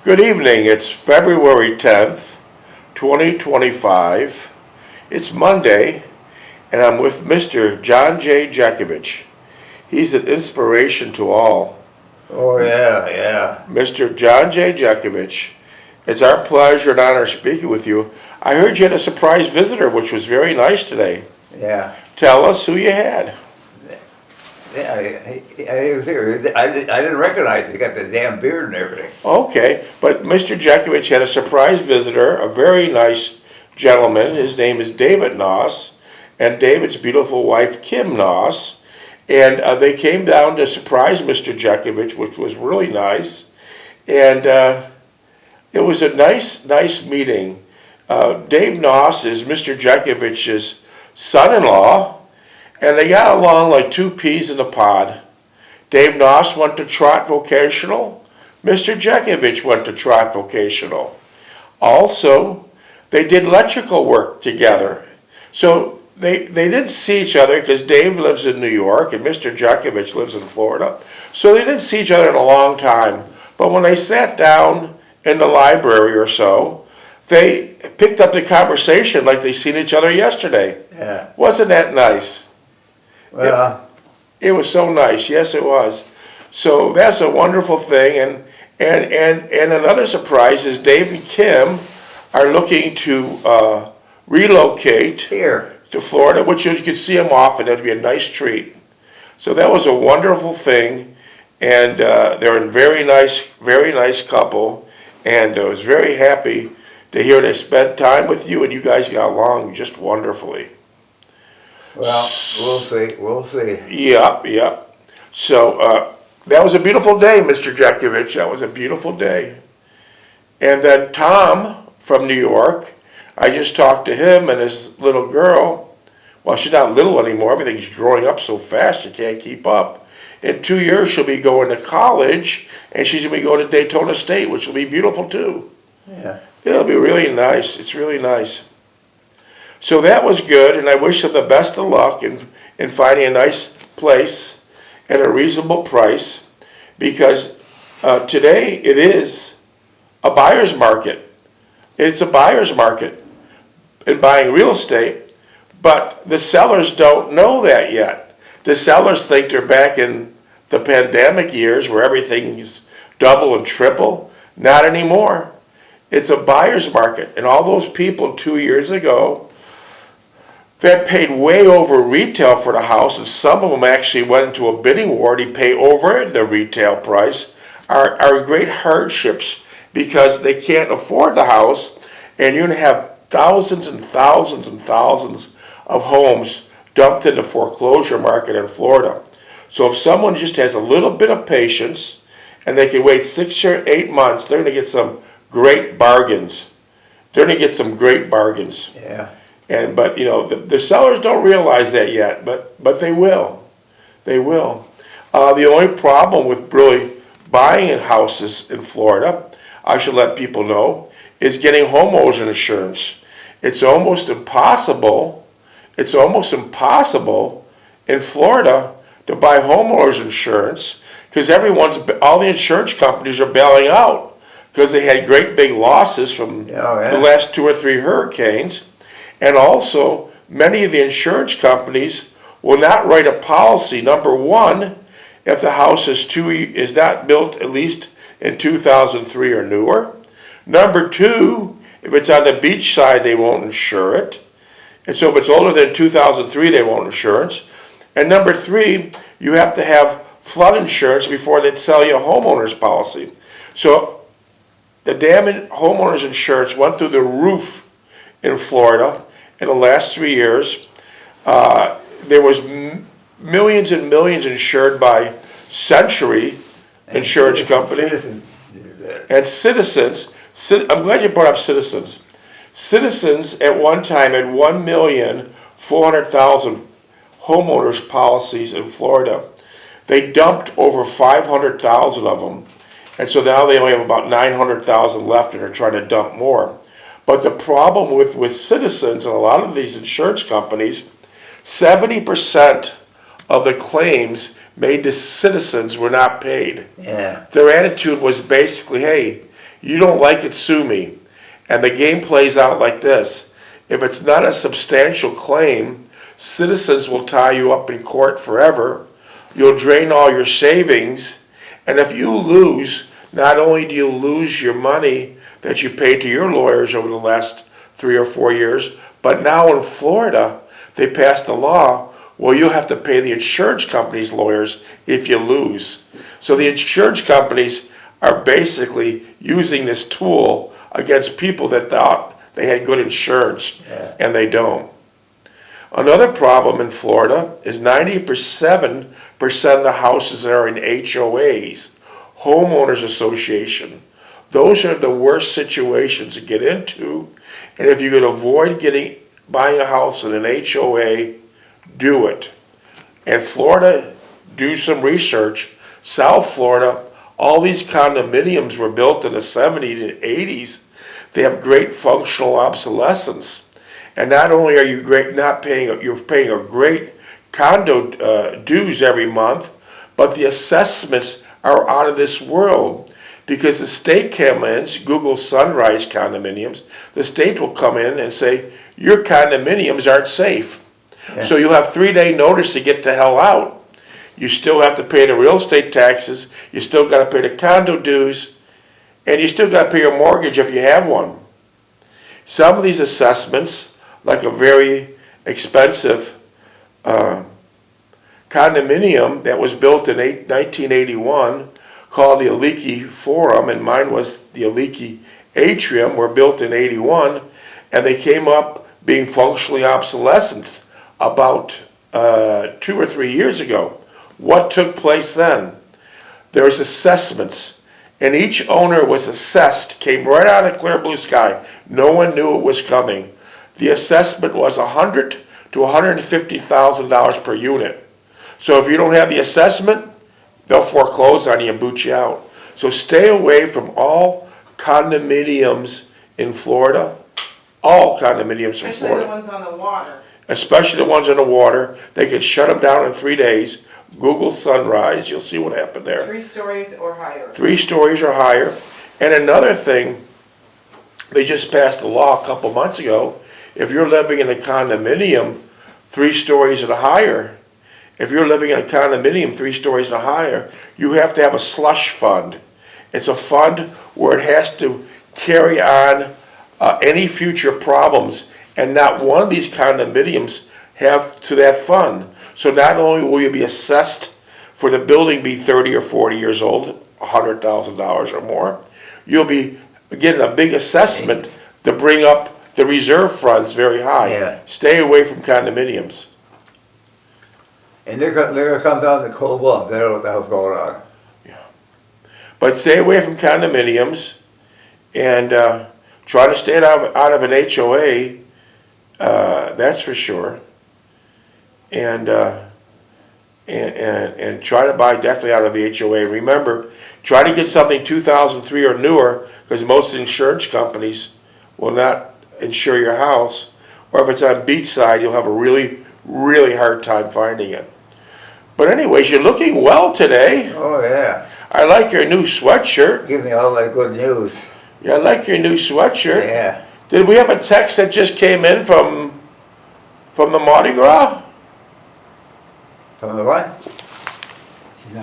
Good evening. It's February 10th, 2025. It's Monday, and I'm with Mr. John J. Jeckovich. He's an inspiration to all. Oh, yeah. Mr. John J. Jeckovich, it's our pleasure and honor speaking with you. I heard you had a surprise visitor, which was very nice today. Yeah. Tell us who you had. Yeah, he was here. I didn't recognize him. He got the damn beard and everything. Okay, but Mr. Jeckovich had a surprise visitor, a very nice gentleman. His name is David Naus, and David's beautiful wife, Kim Nause. And they came down to surprise Mr. Jeckovich, which was really nice. And it was a nice meeting. Dave Naus is Mr. Jeckovich's son-in-law, and they got along like two peas in a pod. Dave Naus went to Trot Vocational. Mr. Jeckovich went to Trot Vocational. Also, they did electrical work together. So they didn't see each other because Dave lives in New York and Mr. Jeckovich lives in Florida. So they didn't see each other in a long time. But when they sat down in the library or so, they picked up the conversation like they seen each other yesterday. Yeah. Wasn't that nice? Well, It was so nice. Yes, it was. So that's a wonderful thing. And another surprise is Dave and Kim are looking to relocate here. to Florida, which you could see them often. That'd be a nice treat. So that was a wonderful thing, and they're a very nice couple. And I was very happy to hear they spent time with you, and you guys got along just wonderfully. Well, we'll see. Yeah. So that was a beautiful day, Mr. Jeckovich. That was a beautiful day. And then Tom from New York, I just talked to him and his little girl. Well, she's not little anymore. Everything's growing up so fast you can't keep up. In 2 years, she'll be going to college, and she's going to be going to Daytona State, which will be beautiful too. Yeah. It'll be really nice. It's really nice. So that was good, and I wish them the best of luck in finding a nice place at a reasonable price, because today it is a buyer's market. It's a buyer's market in buying real estate, but the sellers don't know that yet. The sellers think they're back in the pandemic years where everything is double and triple. Not anymore. It's a buyer's market, and all those people 2 years ago that paid way over retail for the house, and some of them actually went into a bidding war to pay over the retail price, are in great hardships because they can't afford the house, and you're going to have thousands and thousands and thousands of homes dumped in the foreclosure market in Florida. So if someone just has a little bit of patience and they can wait 6 or 8 months, they're going to get some great bargains. They're going to get some great bargains. Yeah. But you know, the sellers don't realize that yet, but they will. They will. The only problem with really buying houses in Florida, I should let people know, is getting homeowners insurance. It's almost impossible. It's almost impossible in Florida to buy homeowners insurance because all the insurance companies are bailing out because they had great big losses from the last 2 or 3 hurricanes. And also, many of the insurance companies will not write a policy, number one, if the house is not built at least in 2003 or newer. Number two, if it's on the beach side, they won't insure it. And so if it's older than 2003, they won't insurance. And number three, you have to have flood insurance before they'd sell you a homeowner's policy. So the damn homeowner's insurance went through the roof in Florida in the last 3 years. There was millions and millions insured by Century Insurance Company. And Citizens. I'm glad you brought up Citizens. Citizens at one time had 1,400,000 homeowners policies in Florida. They dumped over 500,000 of them. And so now they only have about 900,000 left and are trying to dump more. But the problem with Citizens and a lot of these insurance companies, 70% of the claims made to Citizens were not paid. Yeah. Their attitude was basically, hey, You don't like it, sue me. And the game plays out like this. If it's not a substantial claim, citizens will tie you up in court forever. You'll drain all your savings. And if you lose, not only do you lose your money that you paid to your lawyers over the last 3 or 4 years, but now in Florida, they passed a law where you'll have to pay the insurance company's lawyers if you lose. So the insurance companies are basically using this tool against people that thought they had good insurance, and they don't. Another problem in Florida is 97% of the houses are in HOAs, homeowners association. Those are the worst situations to get into, and if you could avoid buying a house in an HOA, do it. And Florida, do some research. South Florida, all these condominiums were built in the 70s and 80s. They have great functional obsolescence. And not only are you you're paying a great condo dues every month, but the assessments are out of this world. Because the state comes in, Google Sunrise condominiums, the state will come in and say, your condominiums aren't safe. Yeah. So you'll have 3-day notice to get the hell out. You still have to pay the real estate taxes, you still got to pay the condo dues, and you still got to pay your mortgage if you have one. Some of these assessments, like a very expensive condominium that was built in 1981 called the Aliki Forum, and mine was the Aliki Atrium, were built in 81, and they came up being functionally obsolescent about 2 or 3 years ago. What took place then? There's assessments, and each owner was assessed, came right out of clear blue sky. No one knew it was coming. The assessment was $100,000 to $150,000 per unit. So if you don't have the assessment, they'll foreclose on you and boot you out. So stay away from all condominiums in Florida. All condominiums in Florida. Especially the ones on the water. Especially the ones on the water. They can shut them down in 3 days. Google Sunrise, you'll see what happened there. 3 stories or higher. 3 stories or higher. And another thing, they just passed a law a couple months ago. If you're living in a condominium 3 stories or higher, if you're living in a condominium 3 stories and higher, you have to have a slush fund. It's a fund where it has to carry on any future problems, and not one of these condominiums have to that fund. So not only will you be assessed for the building be 30 or 40 years old, $100,000 or more, you'll be getting a big assessment to bring up the reserve funds very high. Yeah. Stay away from condominiums. And they're gonna come down to Cold Bluff. They don't know what the hell's going on. Yeah. But stay away from condominiums, and try to stay out of an HOA. That's for sure. And try to buy definitely out of the HOA. Remember, try to get something 2003 or newer, because most insurance companies will not insure your house. Or if it's on beachside, you'll have a really, really hard time finding it. But anyways, you're looking well today. Oh yeah. I like your new sweatshirt. Give me all that good news. Yeah, I like your new sweatshirt. Yeah. Did we have a text that just came in from the Mardi Gras? From the what?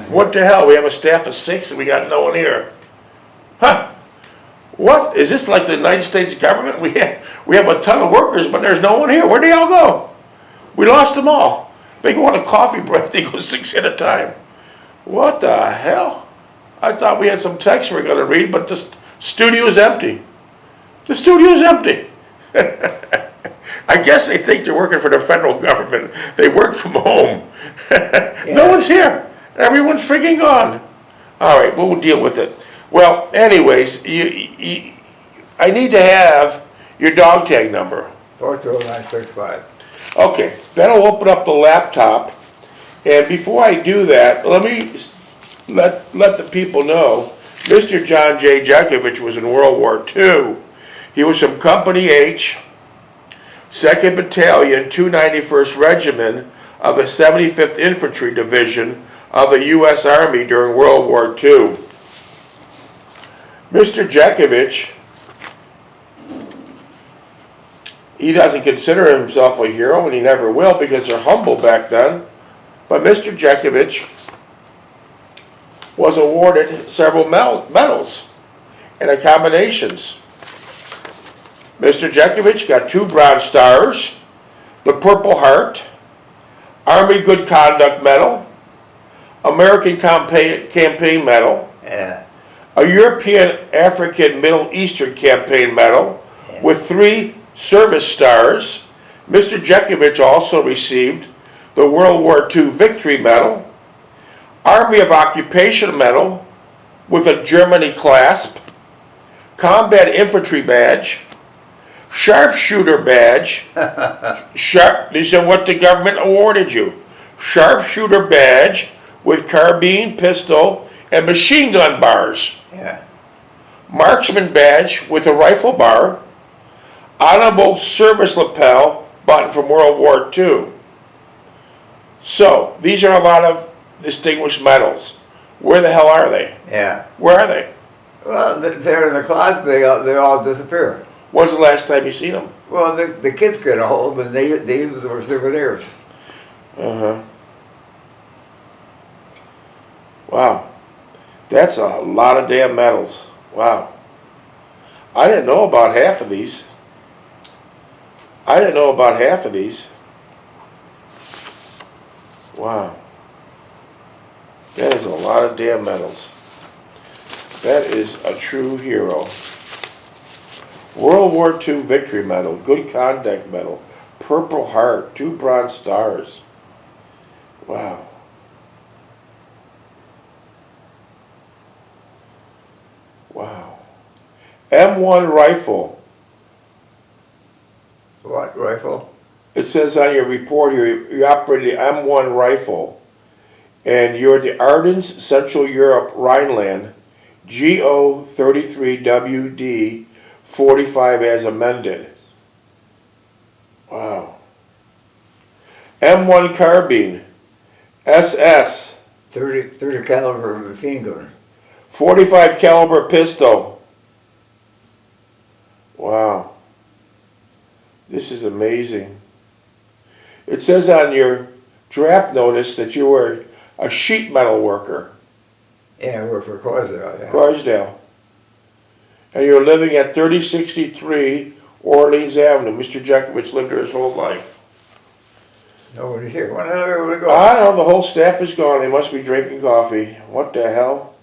What the hell? We have a staff of 6 and we got no one here. Huh? What? Is this like the United States government? We have a ton of workers, but there's no one here. Where'd they all go? We lost them all. They go on a coffee break. They go 6 at a time. What the hell? I thought we had some text we were going to read, but the studio's empty. The studio's empty. I guess they think they're working for the federal government. They work from home. No one's here. Everyone's freaking gone. All right, we'll deal with it. Well, anyways, I need to have your dog tag number. 42965. Okay, that'll open up the laptop. And before I do that, let me let the people know, Mr. John J. Jeckovich was in World War II. He was from Company H, 2nd Battalion, 291st Regiment of the 75th Infantry Division of the U.S. Army during World War II. Mr. Jeckovich, he doesn't consider himself a hero, and he never will because they're humble back then. But Mr. Jeckovich was awarded several medals and accommodations. Mr. Jeckovich got 2 Bronze Stars, the Purple Heart, Army Good Conduct Medal, American Campaign Medal, Yeah. a European, African, Middle Eastern Campaign Medal with 3 Service Stars. Mr. Jeckovich also received the World War II Victory Medal, Army of Occupation Medal with a Germany clasp, Combat Infantry Badge, Sharpshooter Badge. These are what the government awarded you. Sharpshooter Badge with carbine, pistol, and machine gun bars. Yeah. Marksman Badge with a rifle bar. Honorable Service Lapel button from World War II. So, these are a lot of distinguished medals. Where the hell are they? Yeah. Where are they? Well, they're in the closet. They all disappear. When's the last time you seen them? Well, the kids get a hold, but they use them for souvenirs. Uh-huh. Wow. That's a lot of damn medals. Wow. I didn't know about half of these. Wow. That is a lot of damn medals. That is a true hero. World War II Victory Medal, Good Conduct Medal, Purple Heart, 2 Bronze Stars. Wow. Wow. M1 rifle. What rifle? It says on your report here, you operated the M1 rifle, and you're at the Ardennes, Central Europe, Rhineland, GO 33WD 45 as amended. Wow. M1 carbine, SS, 30 caliber machine gun. 45 caliber pistol. Wow. This is amazing. It says on your draft notice that you were a sheet metal worker. Yeah, I work for Croisdale. Yeah. Croisdale. And you're living at 3063 Orleans Avenue. Mr. Jeckovich lived there his whole life. Nobody's here. When the hell are we going? I don't know, the whole staff is gone. They must be drinking coffee. What the hell?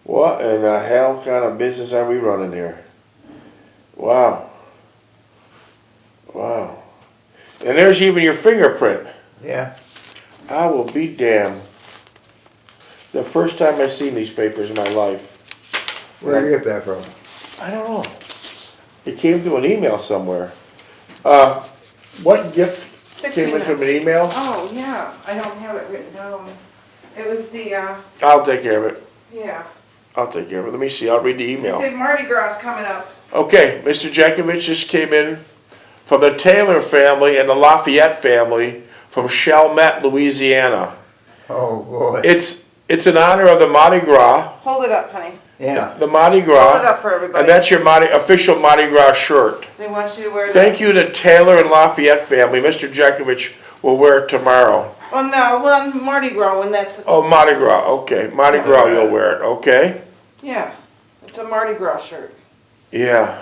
What in the hell kind of business are we running here? Wow. Wow. And there's even your fingerprint. Yeah. I will be damned. It's the first time I've seen these papers in my life. Where did you get that from? I don't know. It came through an email somewhere. What gift 16 came in from an minutes. email? Oh, yeah, I don't have it written down. It was the, I'll take care of it. yeah. I'll take care of it. Let me see. I'll read the They email. said Mardi Gras coming up. Okay, Mr. Jeckovich just came in from the Taylor family and the Lafayette family from Chalmette, Louisiana. Oh, boy. It's in honor of the Mardi Gras. Hold it up, honey. Yeah. The Mardi Hold it Gras. up for everybody. And that's your official Mardi Gras shirt. They want you to wear that. Thank you to Taylor and Lafayette family. Mr. Jeckovich will wear it tomorrow. Well, no, on Mardi Gras when that's, Oh, Mardi Gras. Okay. Mardi Gras, you'll wear it. Okay? yeah, it's a Mardi Gras shirt. Yeah.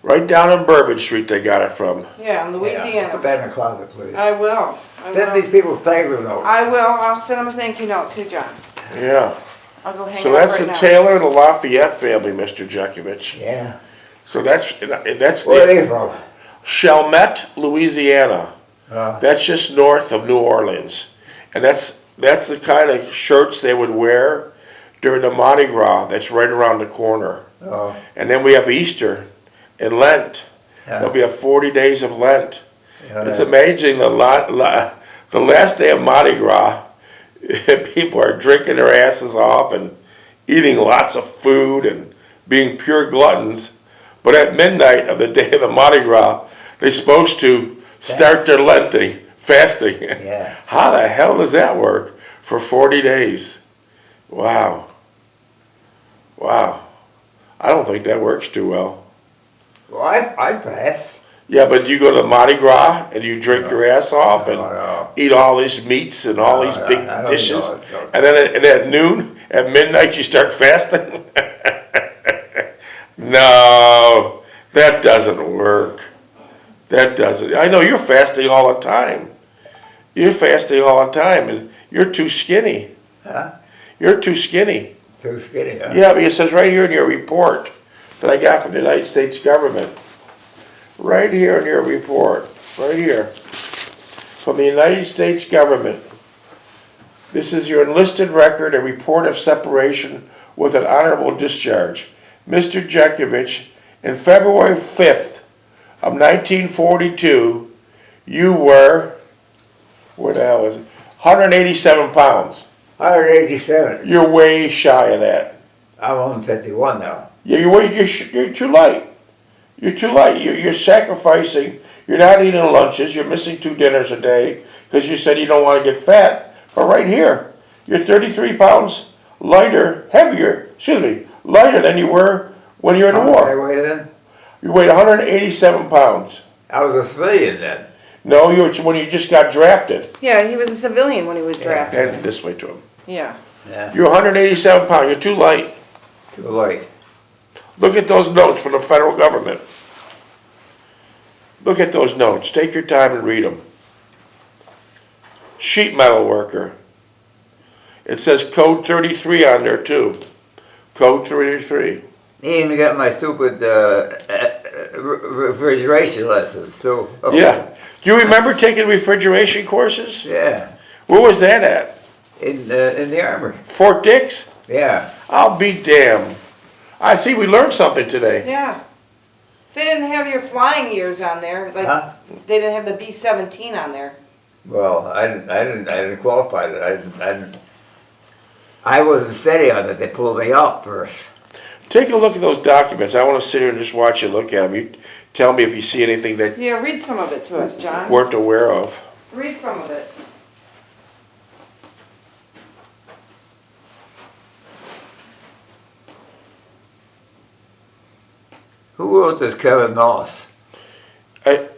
Right down on Bourbon Street they got it from. Yeah, in Put Louisiana. that in the closet, please. I will. Send these people thank you notes. I will. I'll send them a thank you note too, John. Yeah. I'll go hang So it up that's right the now. Taylor and the Lafayette family, Mr. Jeckovich. Yeah. So that's Where are the they from? Chalmette, Louisiana. That's just north of New Orleans. And that's the kind of shirts they would wear during the Mardi Gras. That's right around the corner. Oh. And then we have Easter and Lent. Yeah. There'll be a 40 days of Lent. Yeah, It's amazing the last day of Mardi Gras, people are drinking their asses off and eating lots of food and being pure gluttons. But at midnight of the day of the Mardi Gras, they're supposed to start their fasting. Yeah. How the hell does that work for 40 days? Wow. Wow. I don't think that works too well. Well, I pass. Yeah, but you go to Mardi Gras and you drink your ass off and No. eat all these meats and all these big I don't dishes, know. It's okay. and then at noon, at midnight, you start fasting? No, that doesn't work. That doesn't. I know you're fasting all the time. You're fasting all the time, and you're too skinny. Huh? You're too skinny. Too skinny, huh? Yeah, but it says right here in your report that I got from the United States government. Right here in your report, right here, from the United States government. This is your enlisted record, a report of separation with an honorable discharge. Mr. Jeckovich, in February 5th of 1942, you were, what the hell is it, 187 pounds. 187. You're way shy of that. I'm 151 now. Yeah, you're too light. You're too light. You're sacrificing. You're not eating lunches. You're missing 2 dinners a day because you said you don't want to get fat. But right here, you're 33 pounds lighter, lighter than you were when you were in the How much I war. weigh then? You weighed 187 pounds. I was a civilian then. No, you were when you just got drafted. Yeah, he was a civilian when he was drafted. Hand it this way to him. Yeah. Yeah. You're 187 pounds. You're too light. Too light. Look at those notes from the federal government. Look at those notes. Take your time and read them. Sheet metal worker. It says code 33 on there too. Code 33. He even got my stupid refrigeration lessons too. Oh, Yeah. Do you remember taking refrigeration courses? Yeah. Where was that at? In the army. Fort Dix? Yeah. I'll be damned. I see we learned something today. Yeah. They didn't have your flying years on there. Like Huh? they didn't have the B-17 on there. Well, I didn't qualify it. I wasn't steady on it. They pulled me off first. Take a look at those documents. I want to sit here and just watch you look at them. You tell me if you see anything that Yeah, read some of it to us, John. you weren't aware of. Read some of it. Who wrote this? Kevin Naus.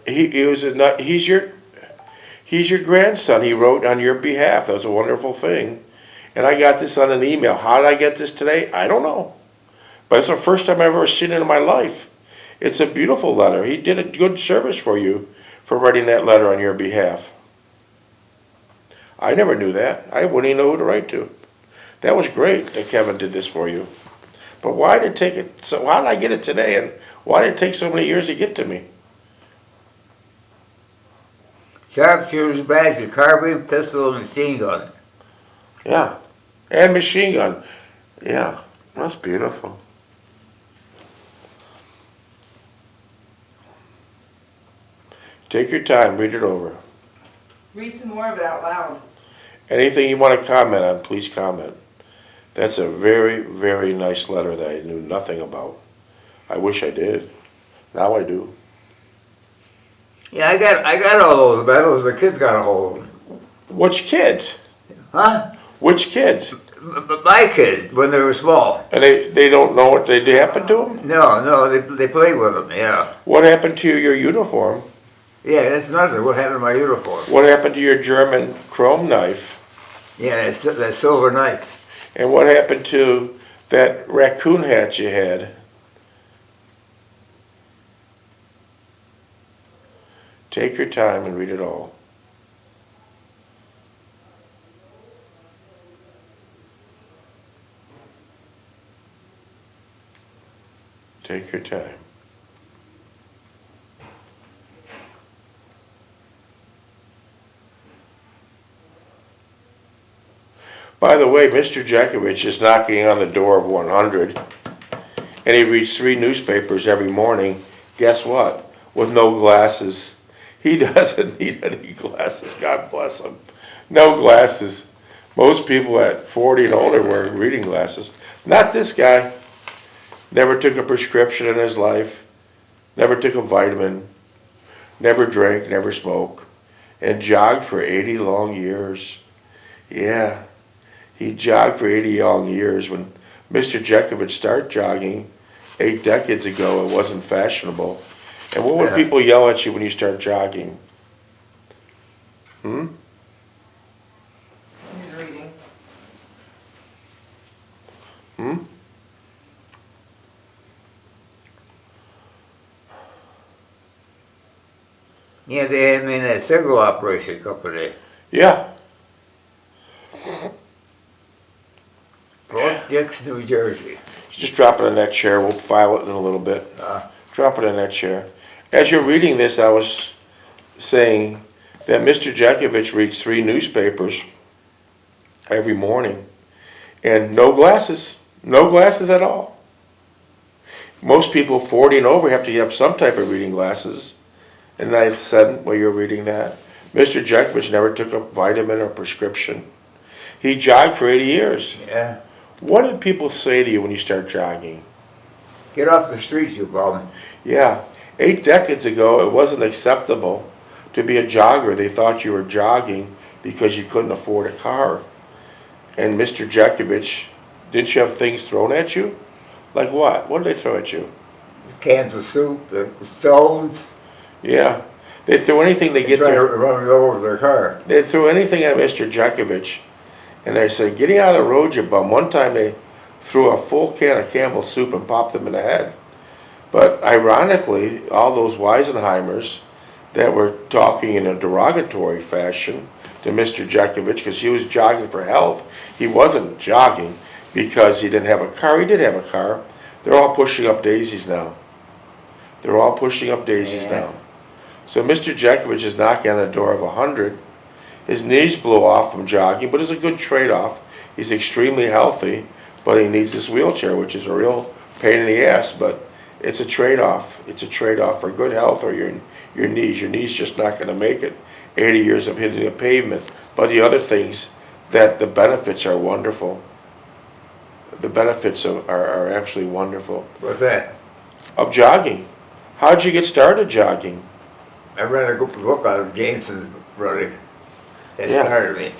He's your grandson. He wrote on your behalf. That was a wonderful thing. And I got this on an email. How did I get this today? I don't know. But it's the first time I've ever seen it in my life. It's a beautiful letter. He did a good service for you for writing that letter on your behalf. I never knew that. I wouldn't even know who to write to. That was great that Kevin did this for you. But why did it take it? So how did I get it today? And why did it take so many years to get to me? Sharpshooter's badge, a carbine, pistol, and machine gun. Yeah. And machine gun. Yeah. That's beautiful. Take your time, read it over. Read some more of it out loud. Anything you want to comment on, please comment. That's a very, very nice letter that I knew nothing about. I wish I did. Now I do. Yeah, I got all those medals. The kids got a hold of them. Which kids? Huh? Which kids? My kids, when they were small. And they don't know what they happened to them? No, they played with them, yeah. What happened to your uniform? Yeah, that's nothing. What happened to my uniform? What happened to your German chrome knife? Yeah, that silver knife. And what happened to that raccoon hat you had? Take your time and read it all. Take your time. By the way, Mr. Jeckovich is knocking on the door of 100, and he reads 3 newspapers every morning. Guess what? With no glasses. He doesn't need any glasses. God bless him. No glasses. Most people at 40 and older wear reading glasses. Not this guy. Never took a prescription in his life. Never took a vitamin. Never drank, never smoked. And jogged for 80 long years. Yeah. He jogged for 80 long years. When Mr. Jeckovich started jogging 8 decades ago, it wasn't fashionable. And what would Yeah. people yell at you when you start jogging? Hmm? He's reading. Hmm? Yeah, they had me in that single operation company. Yeah. Fort Dix, New Jersey. Just drop it in that chair. We'll file it in a little bit. Drop it in that chair. As you're reading this, I was saying that Mr. Jeckovich reads 3 newspapers every morning. And no glasses. No glasses at all. Most people 40 and over have to have some type of reading glasses. And I said, well, you're reading that. Mr. Jeckovich never took a vitamin or prescription. He jogged for 80 years. Yeah. What did people say to you when you start jogging? Get off the streets, you bum. Yeah. 8 decades ago, it wasn't acceptable to be a jogger. They thought you were jogging because you couldn't afford a car. And Mr. Jeckovich, didn't you have things thrown at you? Like what? What did they throw at you? Cans of soup, the stones. Yeah. They threw anything they They get try to their... run me over with their car. They threw anything at Mr. Jeckovich. And they said, getting out of the road, you bum. One time they threw a full can of Campbell's soup and popped him in the head. But ironically, all those Weisenheimers that were talking in a derogatory fashion to Mr. Jeckovich, because he was jogging for health, he wasn't jogging because he didn't have a car. He did have a car. They're all pushing up daisies now. They're all pushing up daisies now. So Mr. Jeckovich is knocking on the door of 100. His knees blew off from jogging, but it's a good trade-off. He's extremely healthy, but he needs this wheelchair, which is a real pain in the ass, but it's a trade-off. It's a trade-off for good health or your knees. Your knees just not going to make it. 80 years of hitting the pavement. But the other things, that the benefits are wonderful. The benefits are absolutely wonderful. What's that? Of jogging. How'd you get started jogging? I read a book out of Jameson's running. That Yeah. started me.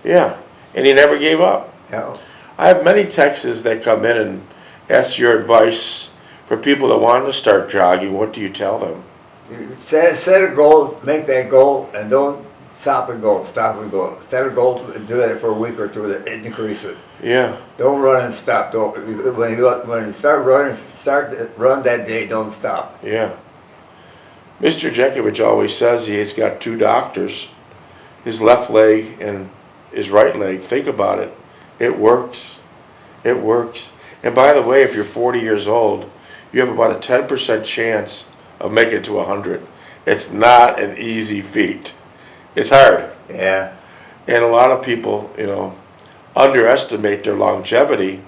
Yeah, and he never gave up. Yeah. I have many texts that come in and ask your advice for people that want to start jogging. What do you tell them? You set a goal, make that goal, and don't stop and go. Stop and go. Set a goal and do that for a week or two to increase it. Yeah, Don't run and stop. Don't when you start running, run that day. Don't stop. yeah. Mr. Jeckovich always says he's got 2 doctors, his left leg and his right leg. Think about it. It works. It works. And by the way, if you're 40 years old, you have about a 10% chance of making it to 100. It's not an easy feat. It's hard. Yeah. And a lot of people, underestimate their longevity.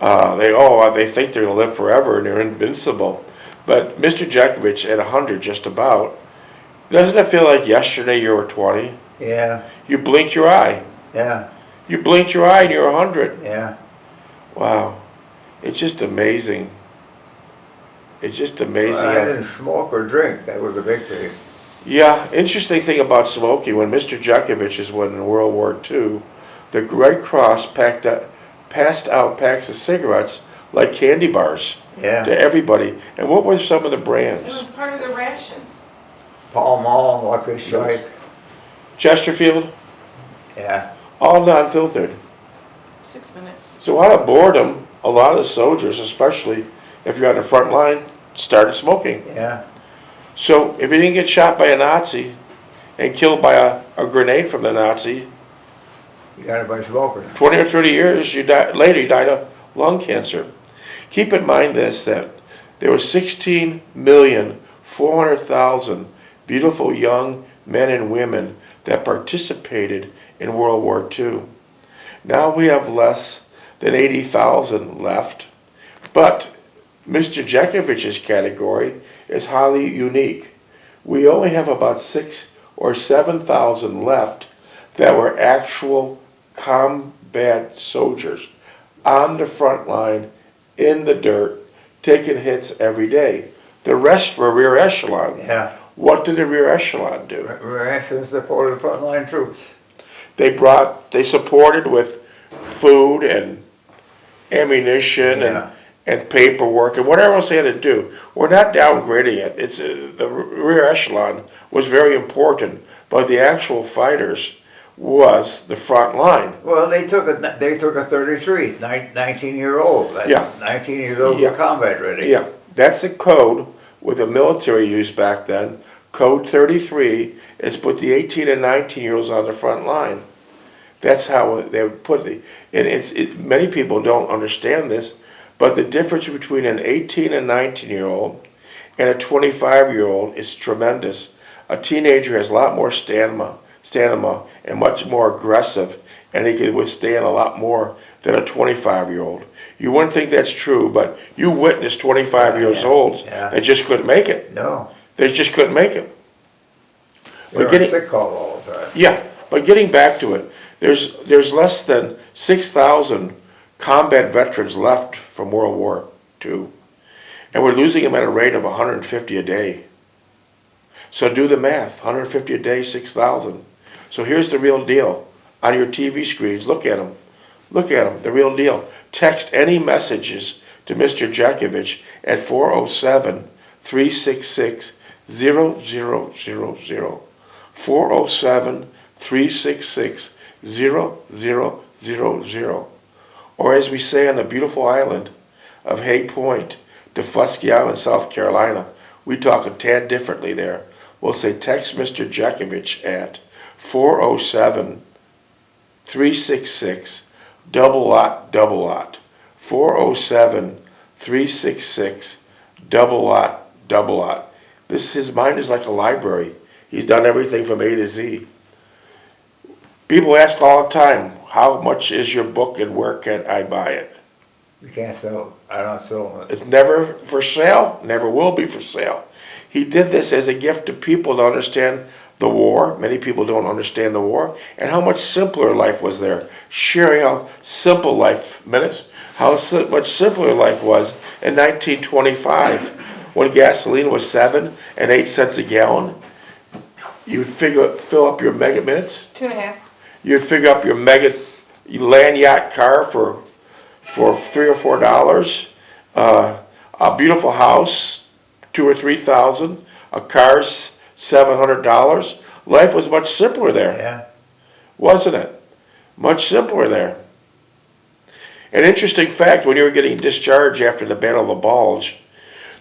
They think they're going to live forever and they're invincible. But Mr. Jeckovich at 100 just about, doesn't it feel like yesterday you were 20? Yeah. You blinked your eye. Yeah. You blinked your eye and you're 100. Yeah. Wow. It's just amazing. It's just amazing. Well, I didn't smoke or drink. That was a big thing. Yeah, interesting thing about smoking, when Mr. Jeckovich was in World War II, the Red Cross passed out packs of cigarettes like candy bars Yeah. to everybody. And what were some of the It was brands? part of the rations. Pall Mall, Lucky Strike. Chesterfield, Yeah. all non-filtered. 6 minutes. So out of boredom, a lot of the soldiers, especially if you're on the front line, started smoking. Yeah. So if you didn't get shot by a Nazi and killed by a grenade from the Nazi, You got it by smoking. 20 or 30 years later, you died of lung cancer. Keep in mind this, that there were 16,400,000 beautiful young men and women that participated in World War II. Now we have less than 80,000 left, but Mr. Jeckovich's category is highly unique. We only have about 6,000 or 7,000 left that were actual combat soldiers on the front line, in the dirt, taking hits every day. The rest were rear echelon. Yeah. What did the rear echelon do? We're actually supporting the frontline troops. They supported with food and ammunition Yeah. and paperwork and whatever else they had to do. We're not downgrading it. It's the rear echelon was very important, but the actual fighters was the front line. Well, they took a 33, 19-year-old. Yeah. 19 years old, Yeah. combat ready. Yeah, that's the code with the military used back then. Code 33 is put the 18 and 19-year-olds on the front line. That's how they would put it. And many people don't understand this, but the difference between an 18 and 19-year-old and a 25-year-old is tremendous. A teenager has a lot more stamina and much more aggressive, and he can withstand a lot more than a 25-year-old. You wouldn't think that's true, but you witnessed 25 years old that just couldn't make it. No. They just couldn't make it. They were on sick call all the time. Yeah, but getting back to it, there's less than 6,000 combat veterans left from World War II, and we're losing them at a rate of 150 a day. So do the math, 150 a day, 6,000. So here's the real deal. On your TV screens, look at them. Look at them, the real deal. Text any messages to Mr. Jeckovich at 407-366-0000. 407-366-0000. Or as we say on the beautiful island of Hay Point, Defusky Island, South Carolina, we talk a tad differently there. We'll say text Mr. Jeckovich at 407-366-0000. 407-366-0000. His mind is like a library. He's done everything from A to Z. People ask all the time, how much is your book and where can I buy it? You can't sell it. I don't sell it. It's never for sale, never will be for sale. He did this as a gift to people to understand the war. Many people don't understand the war, and how much simpler life was there. Sharing how simple life, how much simpler life was in 1925 when gasoline was 7 and 8 cents a gallon. You'd fill up your mega minutes. 2.5. You'd figure up your mega land yacht car for $3 or $4. A beautiful house, $2,000 or $3,000. A car's $700. Life was much simpler there, Yeah. wasn't it? Much simpler there. An interesting fact: when you were getting discharged after the Battle of the Bulge,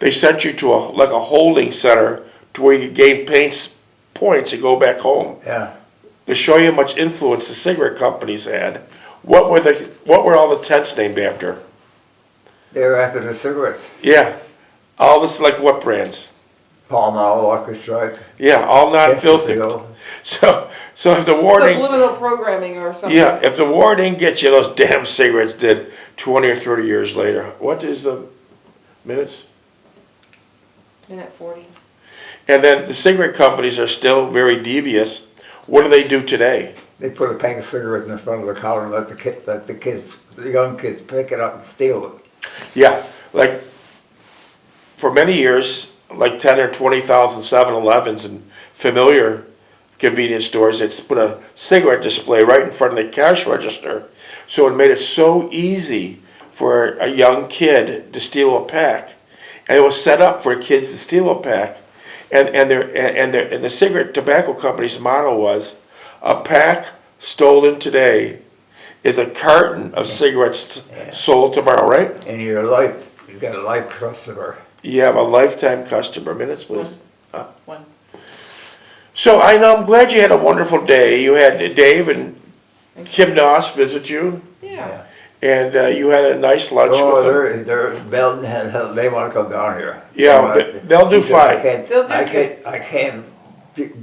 they sent you to a holding center to where you could gain points and go back home. Yeah. To show you how much influence the cigarette companies had. What were all the tents named after? They were after the cigarettes. Yeah, all this, like what brands? Pall Mall, Lucky Strike. Yeah, all non-filtered. Chesterfield. So if the war didn't, Subliminal programming or something. yeah, if the war didn't get you, those damn cigarettes did 20 or 30 years later. What is the minutes? Minute 40. And then the cigarette companies are still very devious. What do they do today? They put a pack of cigarettes in front of the counter and let the young kids pick it up and steal it. Yeah, like for many years, like 10 or 20,000 7-Elevens and familiar convenience stores, it's put a cigarette display right in front of the cash register. So it made it so easy for a young kid to steal a pack. And it was set up for kids to steal a pack. And the cigarette tobacco company's motto was, a pack stolen today is a carton of cigarettes sold tomorrow, right? And you've got a life customer. You have a lifetime customer. Minutes, please. One. So I'm glad you had a wonderful day. You had Dave and Kim Nause visit you, Yeah. and you had a nice lunch with them. They want to come down here. Yeah, they'll do fine. I can't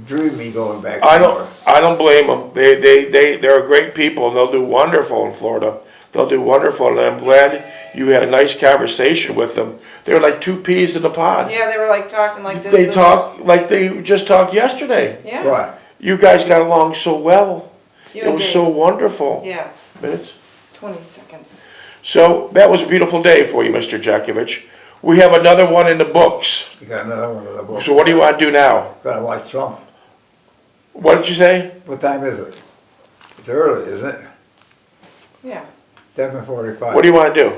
dream me going back. I don't blame them. They're great people, and they'll do wonderful in Florida. They'll do wonderful, and I'm glad you had a nice conversation with them. They're like two peas in a pod. Yeah, they were like talking like this. They talk like they just talked yesterday. Yeah. Right. You guys got along so well. You It and was Dave. so wonderful. Yeah. Minutes. 20 seconds. So that was a beautiful day for you, Mr. Jeckovich. We have another one in the books. You got another one of the books. So what do you want to do now? Gotta watch Trump. What did you say? What time is it? It's early, isn't it? Yeah. 7:45. What do you want to do?